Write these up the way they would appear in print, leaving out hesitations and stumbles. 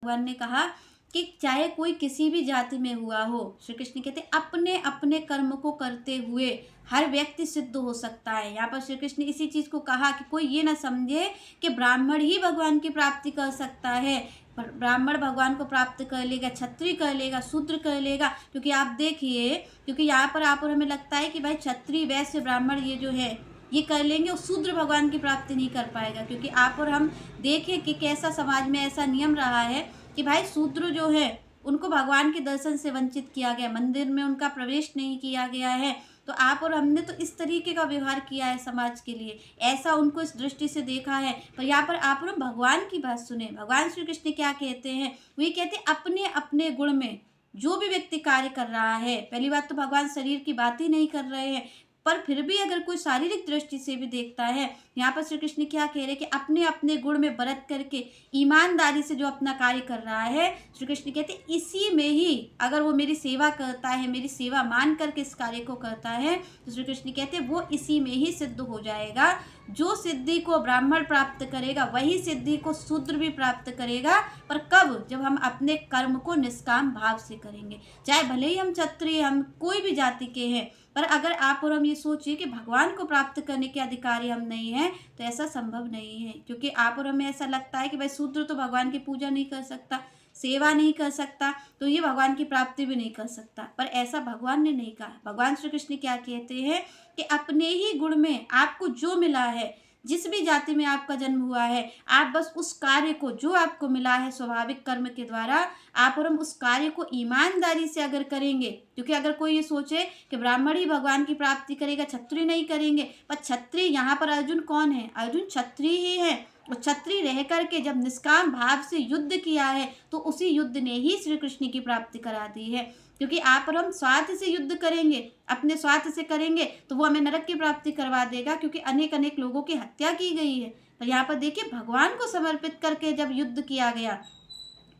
भगवान ने कहा कि चाहे कोई किसी भी जाति में हुआ हो, श्री कृष्ण कहते अपने अपने कर्म को करते हुए हर व्यक्ति सिद्ध हो सकता है। यहाँ पर श्री कृष्ण ने इसी चीज़ को कहा कि कोई ये ना समझे कि ब्राह्मण ही भगवान की प्राप्ति कर सकता है, ब्राह्मण भगवान को प्राप्त कर लेगा, क्षत्रिय कर लेगा, शूद्र कर लेगा। क्योंकि आप देखिए, क्योंकि यहाँ पर आप और हमें लगता है कि भाई क्षत्रिय, वैश्य, ब्राह्मण ये जो है ये कर लेंगे और शूद्र भगवान की प्राप्ति नहीं कर पाएगा। क्योंकि आप और हम देखें कि कैसा समाज में ऐसा नियम रहा है कि भाई शूद्र जो है उनको भगवान के दर्शन से वंचित किया गया, मंदिर में उनका प्रवेश नहीं किया गया है। तो आप और हमने तो इस तरीके का व्यवहार किया है समाज के लिए, ऐसा उनको इस दृष्टि से देखा है। पर यहाँ पर आप और हम भगवान की बात सुने, भगवान श्री कृष्ण क्या कहते हैं, वही कहते हैं अपने अपने गुण में जो भी व्यक्ति कार्य कर रहा है। पहली बात तो भगवान शरीर की बात ही नहीं कर रहे हैं, पर फिर भी अगर कोई शारीरिक दृष्टि से भी देखता है, यहाँ पर श्री कृष्ण क्या कह रहे हैं कि अपने अपने गुण में बरत करके ईमानदारी से जो अपना कार्य कर रहा है, श्री कृष्ण कहते हैं इसी में ही अगर वो मेरी सेवा करता है, मेरी सेवा मान करके इस कार्य को करता है, तो श्री कृष्ण कहते हैं वो इसी में ही सिद्ध हो जाएगा। जो सिद्धि को ब्राह्मण प्राप्त करेगा वही सिद्धि को शूद्र भी प्राप्त करेगा। पर कब? जब हम अपने कर्म को निष्काम भाव से करेंगे। चाहे भले ही हम क्षत्रिय, हम कोई भी जाति के हैं, पर अगर आप और हम ये सोचिए कि भगवान को प्राप्त करने के अधिकारी हम नहीं हैं, तो ऐसा संभव नहीं है। क्योंकि आप और हमें ऐसा लगता है कि भाई शूद्र तो भगवान की पूजा नहीं कर सकता, सेवा नहीं कर सकता, तो ये भगवान की प्राप्ति भी नहीं कर सकता। पर ऐसा भगवान ने नहीं कहा। भगवान श्री कृष्ण क्या कहते हैं कि अपने ही गुण में आपको जो मिला है, जिस भी जाति में आपका जन्म हुआ है, आप बस उस कार्य को जो आपको मिला है स्वाभाविक कर्म के द्वारा, आप और हम उस कार्य को ईमानदारी से अगर करेंगे। क्योंकि अगर कोई ये सोचे कि ब्राह्मण ही भगवान की प्राप्ति करेगा, क्षत्रिय नहीं करेंगे, पर क्षत्रिय यहाँ पर अर्जुन कौन है? अर्जुन क्षत्रिय ही है। और क्षत्रिय रह करके जब निष्काम भाव से युद्ध किया है, तो उसी युद्ध ने ही श्री कृष्ण की प्राप्ति करा दी है। क्योंकि आप और हम स्वार्थ से युद्ध करेंगे, अपने स्वार्थ से करेंगे, तो वो हमें नरक की प्राप्ति करवा देगा। क्योंकि अनेक अनेक लोगों की हत्या की गई है। पर यहाँ पर देखिए भगवान को समर्पित करके जब युद्ध किया गया,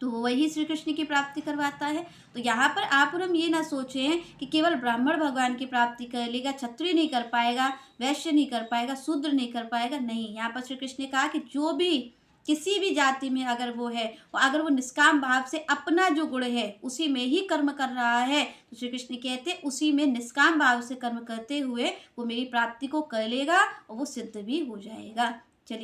तो वही श्री कृष्ण की प्राप्ति करवाता है। तो यहाँ पर आप और हम ये ना सोचें कि केवल ब्राह्मण भगवान की प्राप्ति कर लेगा, क्षत्रिय नहीं कर पाएगा, वैश्य नहीं कर पाएगा, शूद्र नहीं कर पाएगा। नहीं, यहाँ पर श्री कृष्ण ने कहा कि जो भी किसी भी जाति में अगर वो है, और अगर वो निष्काम भाव से अपना जो गुण है उसी में ही कर्म कर रहा है, तो श्री कृष्ण कहते हैं उसी में निष्काम भाव से कर्म करते हुए वो मेरी प्राप्ति को कर लेगा और वो सिद्ध भी हो जाएगा।